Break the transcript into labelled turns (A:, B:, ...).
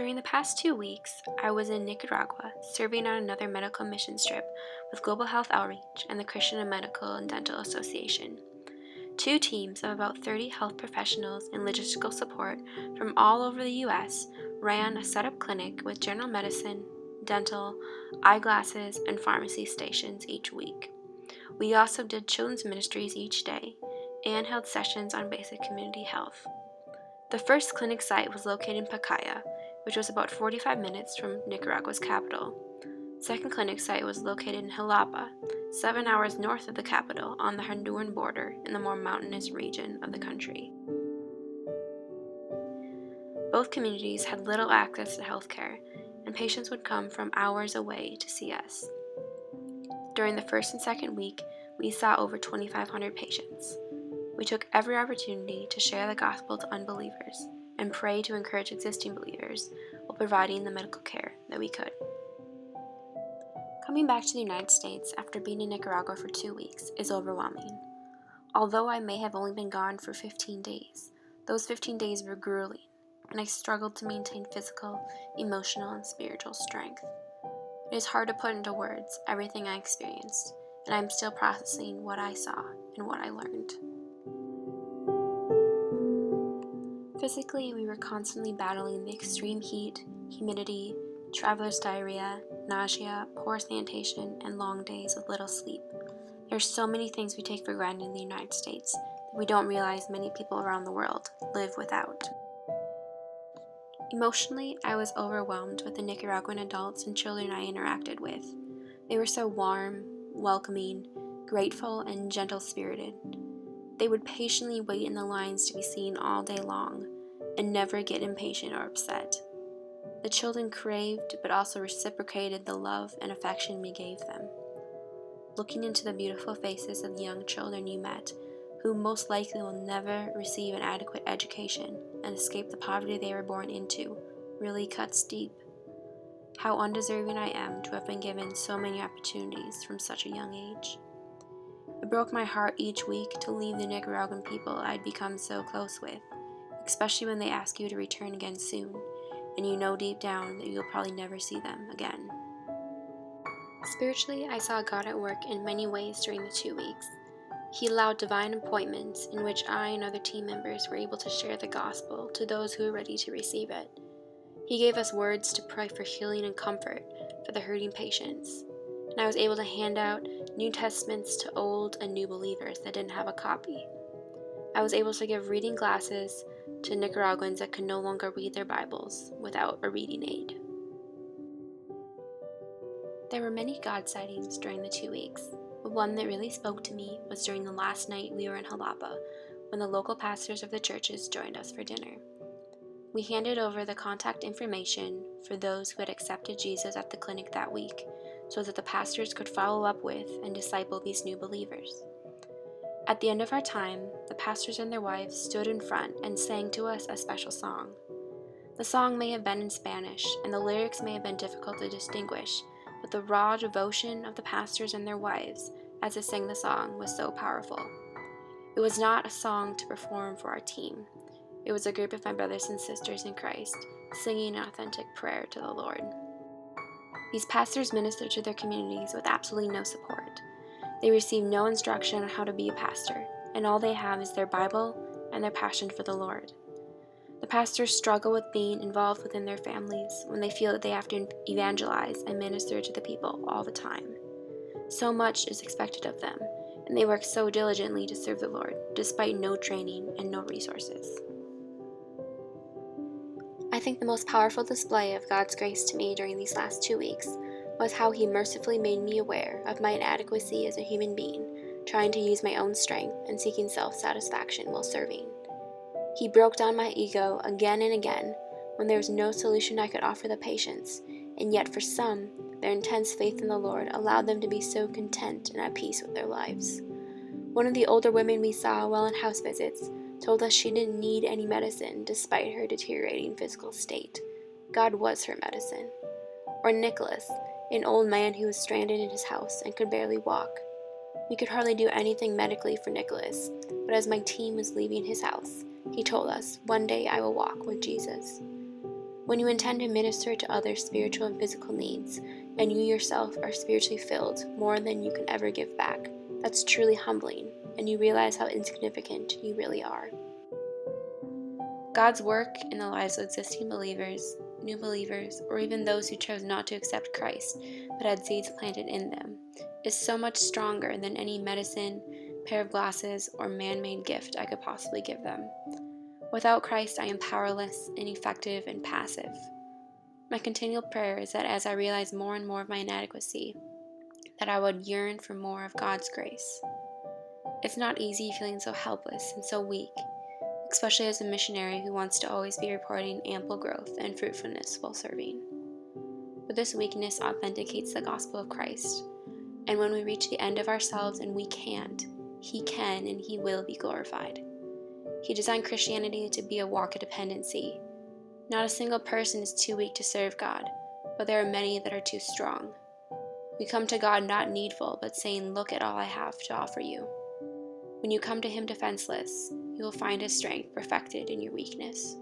A: During the past 2 weeks, I was in Nicaragua serving on another medical mission trip with Global Health Outreach and the Christian Medical and Dental Association. Two teams of about 30 health professionals and logistical support from all over the U.S. ran a setup clinic with general medicine, dental, eyeglasses, and pharmacy stations each week. We also did children's ministries each day and held sessions on basic community health. The first clinic site was located in Pacaya, which was about 45 minutes from Nicaragua's capital. The second clinic site was located in Jalapa, 7 hours north of the capital on the Honduran border in the more mountainous region of the country. Both communities had little access to health care, and patients would come from hours away to see us. During the first and second week, we saw over 2,500 patients. We took every opportunity to share the gospel to unbelievers and pray to encourage existing believers while providing the medical care that we could. Coming back to the United States after being in Nicaragua for 2 weeks is overwhelming. Although I may have only been gone for 15 days, those 15 days were grueling, and I struggled to maintain physical, emotional, and spiritual strength. It is hard to put into words everything I experienced, and I'm still processing what I saw and what I learned. Physically, we were constantly battling the extreme heat, humidity, traveler's diarrhea, nausea, poor sanitation, and long days with little sleep. There are so many things we take for granted in the United States that we don't realize many people around the world live without. Emotionally, I was overwhelmed with the Nicaraguan adults and children I interacted with. They were so warm, welcoming, grateful, and gentle-spirited. They would patiently wait in the lines to be seen all day long and never get impatient or upset. The children craved but also reciprocated the love and affection we gave them. Looking into the beautiful faces of the young children you met, who most likely will never receive an adequate education and escape the poverty they were born into, really cuts deep. How undeserving I am to have been given so many opportunities from such a young age. It broke my heart each week to leave the Nicaraguan people I'd become so close with, especially when they ask you to return again soon, and you know deep down that you'll probably never see them again. Spiritually, I saw God at work in many ways during the 2 weeks. He allowed divine appointments in which I and other team members were able to share the gospel to those who were ready to receive it. He gave us words to pray for healing and comfort for the hurting patients, and I was able to hand out New Testaments to old and new believers that didn't have a copy. I was able to give reading glasses to Nicaraguans that could no longer read their Bibles without a reading aid. There were many God sightings during the 2 weeks, but one that really spoke to me was during the last night we were in Jalapa, when the local pastors of the churches joined us for dinner. We handed over the contact information for those who had accepted Jesus at the clinic that week, so that the pastors could follow up with and disciple these new believers. At the end of our time, the pastors and their wives stood in front and sang to us a special song. The song may have been in Spanish, and the lyrics may have been difficult to distinguish, but the raw devotion of the pastors and their wives as they sang the song was so powerful. It was not a song to perform for our team. It was a group of my brothers and sisters in Christ singing an authentic prayer to the Lord. These pastors ministered to their communities with absolutely no support. They received no instruction on how to be a pastor, and all they have is their Bible and their passion for the Lord. The pastors struggle with being involved within their families when they feel that they have to evangelize and minister to the people all the time. So much is expected of them, and they work so diligently to serve the Lord, despite no training and no resources. I think the most powerful display of God's grace to me during these last 2 weeks was how He mercifully made me aware of my inadequacy as a human being, trying to use my own strength and seeking self-satisfaction while serving. He broke down my ego again and again when there was no solution I could offer the patients, and yet for some, their intense faith in the Lord allowed them to be so content and at peace with their lives. One of the older women we saw while on house visits told us she didn't need any medicine despite her deteriorating physical state. God was her medicine. Or Nicholas, an old man who was stranded in his house and could barely walk. We could hardly do anything medically for Nicholas, but as my team was leaving his house, he told us, "One day I will walk with Jesus." When you intend to minister to others' spiritual and physical needs, and you yourself are spiritually filled more than you can ever give back, that's truly humbling, and you realize how insignificant you really are. God's work in the lives of existing believers, new believers, or even those who chose not to accept Christ but had seeds planted in them is so much stronger than any medicine, pair of glasses, or man-made gift I could possibly give them. Without Christ, I am powerless, ineffective, and passive. My continual prayer is that as I realize more and more of my inadequacy, that I would yearn for more of God's grace. It's not easy feeling so helpless and so weak, especially as a missionary who wants to always be reporting ample growth and fruitfulness while serving. But this weakness authenticates the gospel of Christ, and when we reach the end of ourselves and we can't, He can and He will be glorified. He designed Christianity to be a walk of dependency. Not a single person is too weak to serve God, but there are many that are too strong. We come to God not needful, but saying, "Look at all I have to offer you." When you come to Him defenseless, you will find His strength perfected in your weakness.